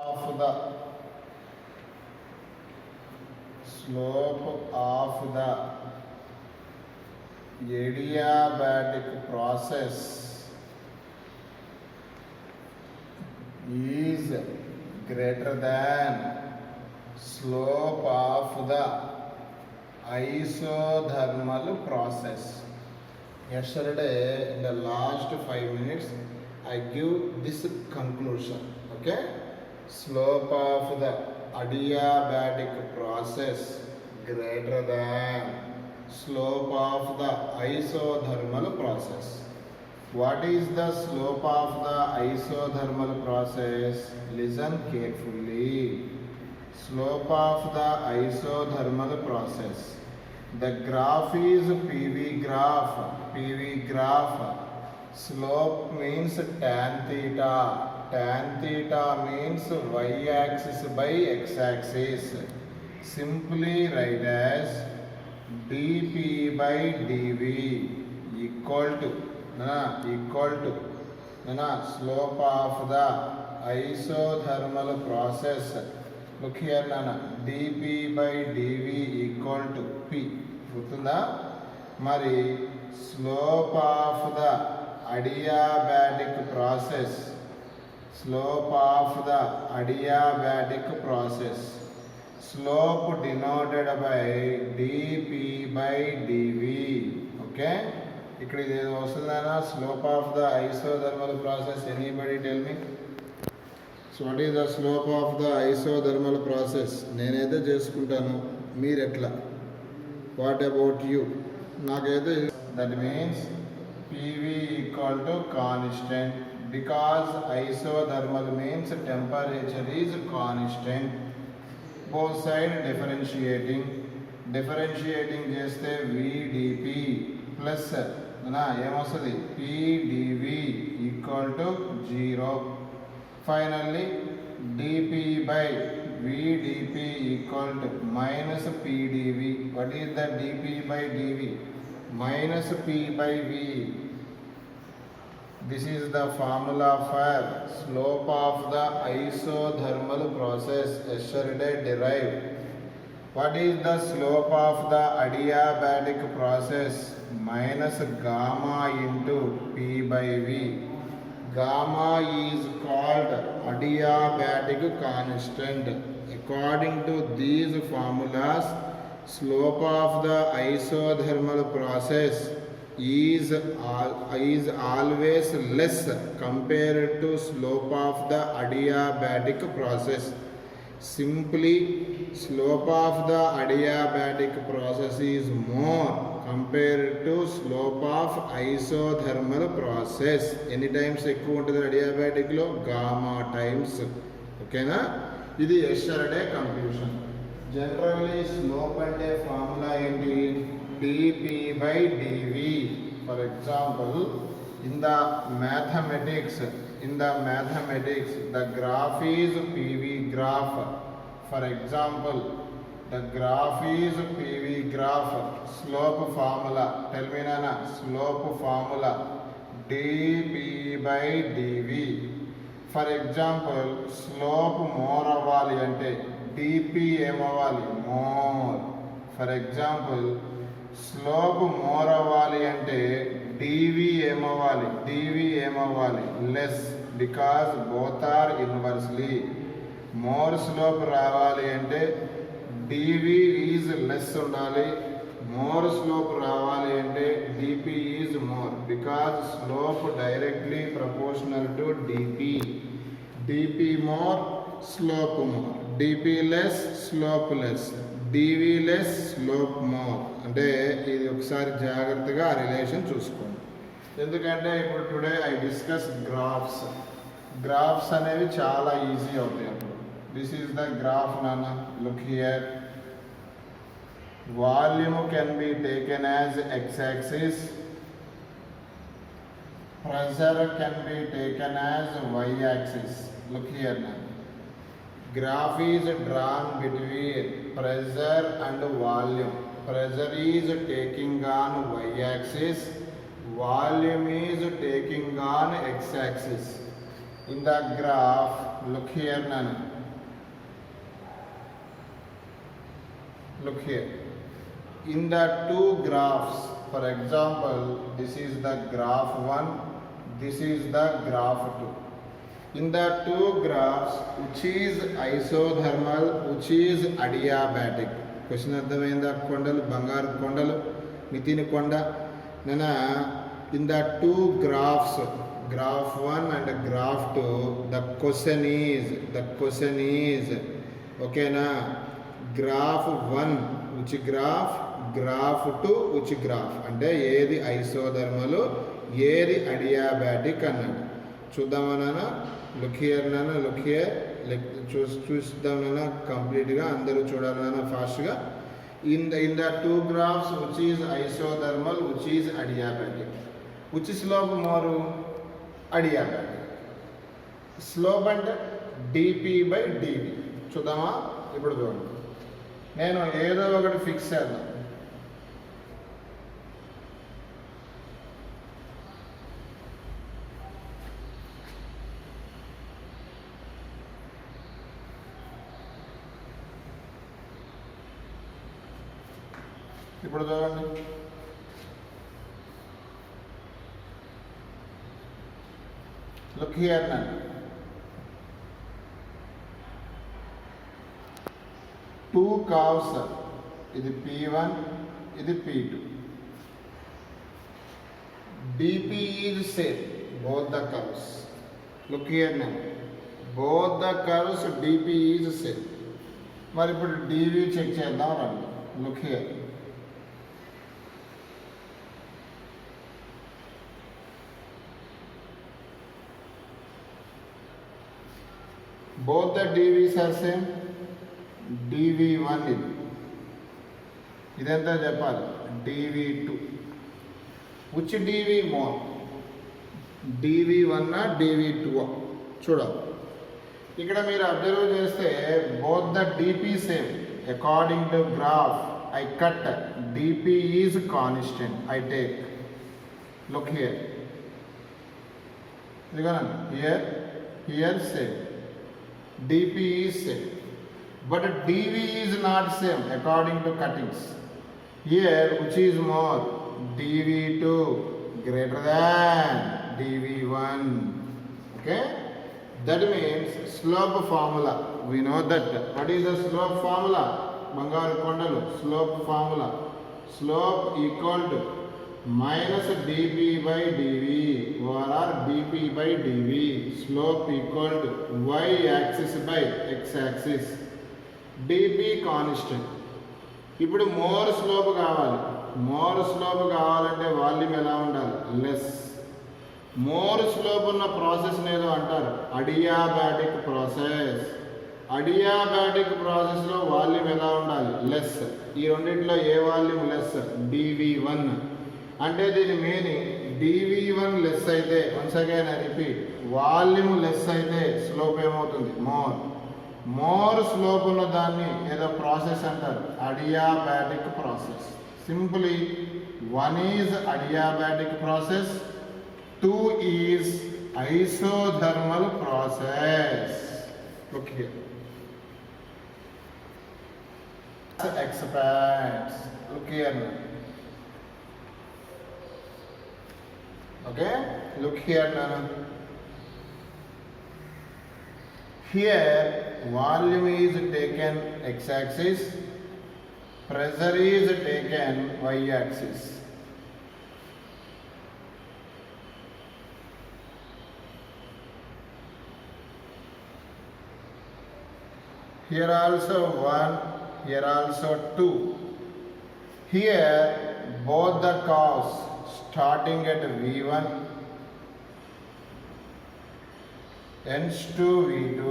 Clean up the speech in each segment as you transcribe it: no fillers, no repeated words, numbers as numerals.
of the slope of the adiabatic process is greater than slope of the isothermal process. Yesterday, in the last 5 minutes, I give this conclusion. Okay, slope of the adiabatic process greater than slope of the isothermal process. What is the slope of the isothermal process? Listen carefully. Slope of the isothermal process. The graph is PV graph. PV graph. Slope means tan theta. Tan theta means y-axis by x-axis. Simply write as dp by dv equal to slope of the isothermal process. Look here, dp by dv equal to p. Mari slope of the adiabatic process. Slope of the adiabatic process. Slope denoted by dp by dv. Okay? ఇక్కడ ఇది వస్తుందనా slope of the isothermal process. Anybody tell me? So what is the slope of the isothermal process? నేనైతే చేసుకుంటాను, మీరు ఎట్లా? What about you? నాకైతే that means PV equal to constant, because isothermal means temperature is constant. Both side differentiating చేస్తే VdP plus ఏమొస్తుంది PdV equal to 0. Finally dP by VdP equal to minus PdV. What is the dP by dV? Minus P by V. This is the formula for slope of the isothermal process yesterday derived. What is the slope of the adiabatic process? Minus gamma into P by V. Gamma is called adiabatic constant. According to these formulas, slope of the isothermal process is always less compared to slope of the adiabatic process. Simply, slope of the adiabatic process is more compared to slope of isothermal process. Any times ఎక్కువ ఉంటుంది adiabatic లో gamma times. ఓకేనా? ఇది yesterday conclusion. Generally slope అంటే formula ఏంటి? dp by dv. For example, in the mathematics, the graph is PV graph. For example, the graph is PV graph. Slope formula. Tell me nana. Slope formula dp by dv. For example, slope more avali ante dp emavali more. For example, slope more avali ante dv emavali less, because both are inversely. More slope రావాలి అంటే dv is less ఉండాలి. More slope రావాలి అంటే dp is more, because slope directly proportional to dp. dp more, slope more. dp less, slope less. dv less, slope more. అంటే ఇది ఒకసారి జాగ్రత్తగా ఆ రిలేషన్ చూసుకోండి. ఎందుకంటే ఇప్పుడు టుడే ఐ డిస్కస్ గ్రాఫ్స్ అనేవి చాలా ఈజీ అవుతాయి. అప్పుడు this is the graph, nana. Look here. Volume can be taken as x-axis. Pressure can be taken as y-axis. Look here, nana. Graph is drawn between pressure and volume. Pressure is taking on y-axis. Volume is taking on x-axis. In the graph, look here Nana, look here. In the two graphs, for example, this is the graph 1, this is the graph 2. In the two graphs, which is isothermal, which is adiabatic? Question అర్థమైందా? కొండలు, బంగారు కొండలు, నితిన్ కొండ. Nana, in the two graphs, graph 1 and graph 2, the question is, okay na? Graph 1 which graph, graph 2 which graph, అంటే ఏది isothermal, ఏది adiabatic అన్నాడు. చూద్దామా నాన్న? లుక్ హియర్ నాన్న, లుక్ హియర్, చూద్దాం నాన్న కంప్లీట్గా, అందరూ చూడాలి నాన్న ఫాస్ట్గా. In the two graphs, which is isothermal, which is adiabatic, which slope more adiabatic? Slope అంటే dp by dv. చూద్దామా? ఇప్పుడు చూడండి, నేను ఏదో ఒకటి ఫిక్స్ చేద్దాం. ఇప్పుడు చూడండి, లుక్ హియర్ నా, టూ కర్వ్స్, ఇది P1, ఇది P2. dp is same, both the curves. Look here now, both the curves dp is same. మరి ఇప్పుడు dv చెక్ చేద్దాం రండి. Look here, both the dv's are same. dv1 ఇది, ఇదంతా చెప్పాలి. dv2, which dv more, dv1 dv2 చూడాలి. ఇక్కడ మీరు అబ్జర్వ్ చేస్తే both the dp same. According to graph I cut, dp is constant, I take. Look here, here same, dp is same, but dv is not same according to cuttings. Here which is more, dv2 greater than dv1. Okay, that means slope formula, we know that. What is the slope formula? Bangaru kondalu, slope formula, slope equal to minus dp by dv or dp by dv, slope equal to y axis by x axis, dp constant. ఇప్పుడు more slope కావాలి. More slope కావాలంటే volume ఎలా ఉండాలి? Less. More slope ఉన్న process ఏదో అంటారు adiabatic process. Adiabatic ప్రాసెస్లో volume ఎలా ఉండాలి? లెస్. ఈ రెండింటిలో ఏ వాల్యూమ్ లెస్? dv1. అంటే దీని మీనింగ్ dv1 లెస్ అయితే, once again I repeat, volume less అయితే స్లోప్ ఏమవుతుంది? మోర్. మోర్ స్లోప్ ఉన్న దాన్ని ఏదో ప్రాసెస్ అంటారు adiabatic process. Simply 1 is adiabatic process, 2 is isothermal process. Look here, expands. Look here now. Okay, look here now. Here volume is taken x-axis, pressure is taken y-axis. Here also 1, here also 2. Here both the curves starting at V1 ends to V2.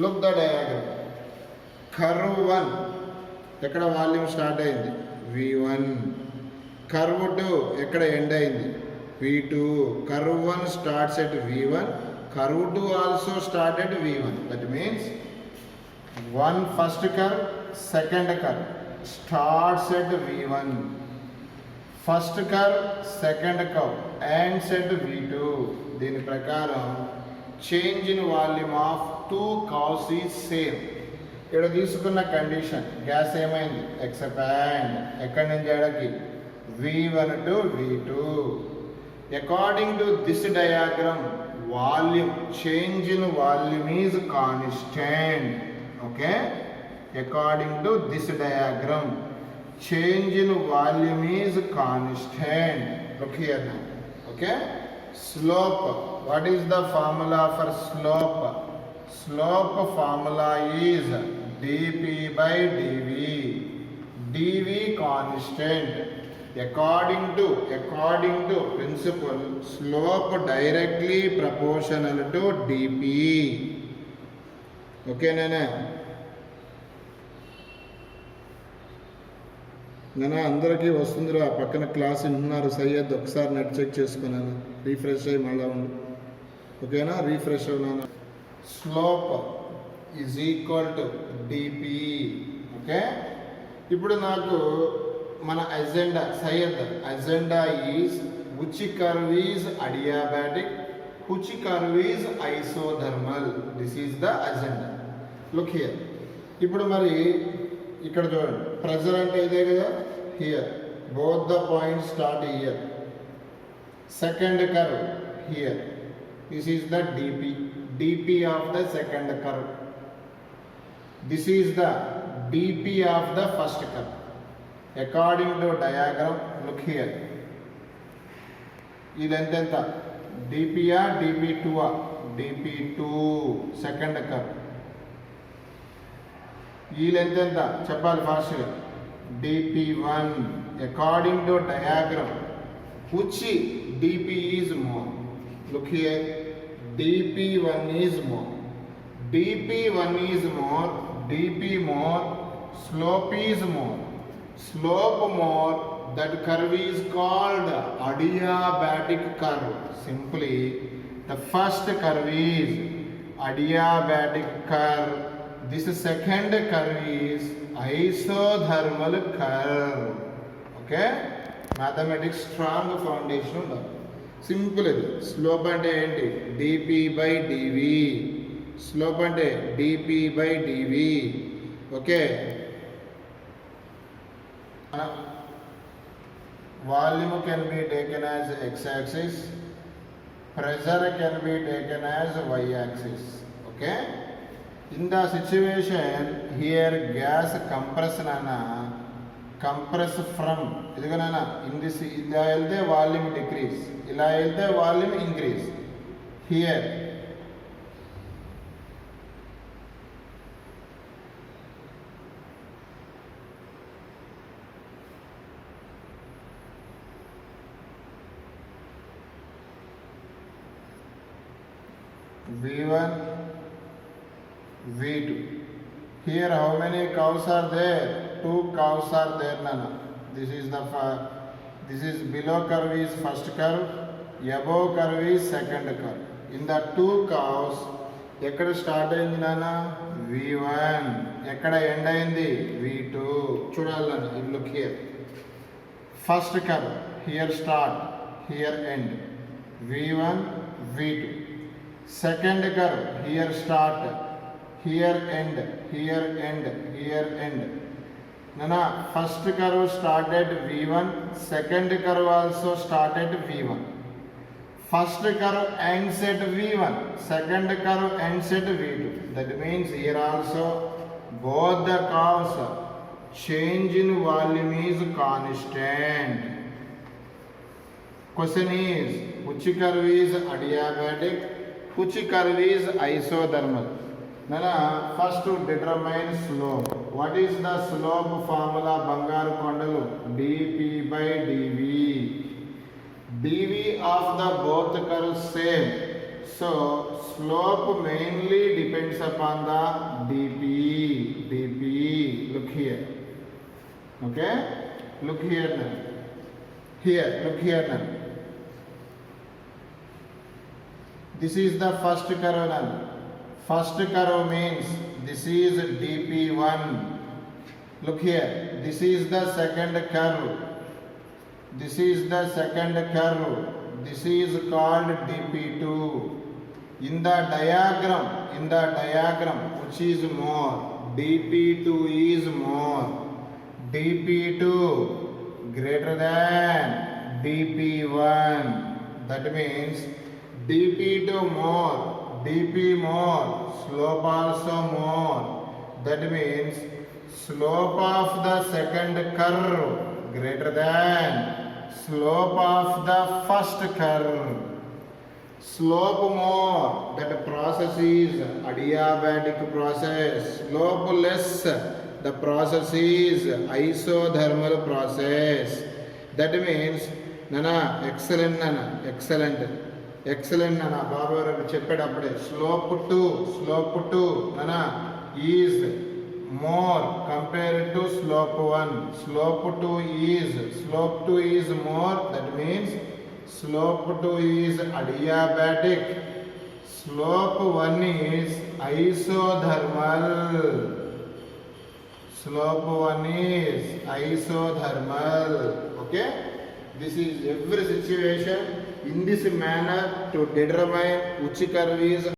Look the diagram. Curve 1 ఎక్కడ volume start అయింది? V1. Curve 2 ఎక్కడ end అయింది? V2. Curve 1 starts at V1, curve 2 also start at V1. That means one first curve, second curve starts at V1, first curve, second curve ends at V2. దీని ప్రకారం change in volume of two curves is same. ఇక్కడ తీసుకున్న condition gas ఏమైంది expand ఎక్కడి నుంచి ఎక్కడికి V1 to V2. According to this diagram volume change in volume is constant. Okay, according to this diagram change in volume is constant. Look here now. Okay, slope, what is the formula for slope? Slope formula is dp by dv. dv constant. According to principle, slope directly proportional to dp. Okay nana, నేను అందరికీ వస్తుందిరా, పక్కన class వింటున్నారు సయ్యద్, ఒకసారి net check చేసుకున్నాను, refresh అయ్యి మళ్ళీ ఉండు. ఓకేనా, రీఫ్రెష్ అవునాను. Slope is equal to dp. Okay, ఇప్పుడు నాకు మన అజెండా సయ్యద్ agenda is which curve is adiabatic, which curve is isothermal. This is the agenda. Look here. ఇప్పుడు మరి ఇక్కడ చూడండి, ప్రెజర్ అంటే ఇదే కదా, here both the points start here. Second curve here, this is the DP of the second curve. This is the DP of the first curve. According to diagram look here, ఇది ఎంత డిపియా డిపి2ఆ, డిపి2 second curve. ఈ length ఎంత చెప్పాలి ఫాస్ట్గా, dp1. According to diagram which dp is more? Look here, dp1 is more, dp1 is more, dp more, slope is more, slope more. That curve is called adiabatic curve. Simply the first curve is adiabatic curve. This second curve is isothermal curve. Okay, mathematics strong foundation undaలి. Simple ఇది. Slope అంటే ఏంటి, dp by dv. Slope అంటే dp by dv. Okay, volume can be taken as x-axis, pressure can be taken as y-axis. Okay, in the situation here gas compression ana compress from idiganana in this ila elte volume decrease, ila elte volume increase. Here V1, V2. Here how many curves are there? 2 curves are there nana. This is below curve is first curve, above curve is second curve. In the 2 curves ఎక్కడ start అయింది నాన్న, V1. ఎక్కడ end అయింది, V2. చూడాలి నాన్న, ఇది look here. First curve here start, here end, V1, V2. Second curve here start, here end, here end, here end. Nana, first curve started V1, second curve also started V1. First curve ends at V1, second curve ends at V2. That means here also both the curves change in volume is constant. Question is, which curve is adiabatic, which curve is isothermal? Nana, first to determine slope. What is the slope formula? Bangaru Kondalu, dp by dv. dv of the both curves same, so slope mainly depends upon the dp. Look here. Okay, look here now. Here, look here now. This is the first curve now. First curve means this is dp1. Look here, this is the second curve. This is the second curve. This is called dp2. In the diagram, which is more? dp2 is more. dp2 greater than dp1. That means dp2 more, dp more, slope also more. That means slope of the second curve greater than slope of the first curve. Slope more, that process is adiabatic process. Slope less, the process is isothermal process. That means nana excellent nana బాబు గారు చెప్పేటప్పుడే slope to nana is more compared to slope 1. Slope 2 is more. That means slope 2 is adiabatic. Slope 1 is isothermal. Slope 1 is isothermal. Okay? This is every situation in this manner to determine which curve is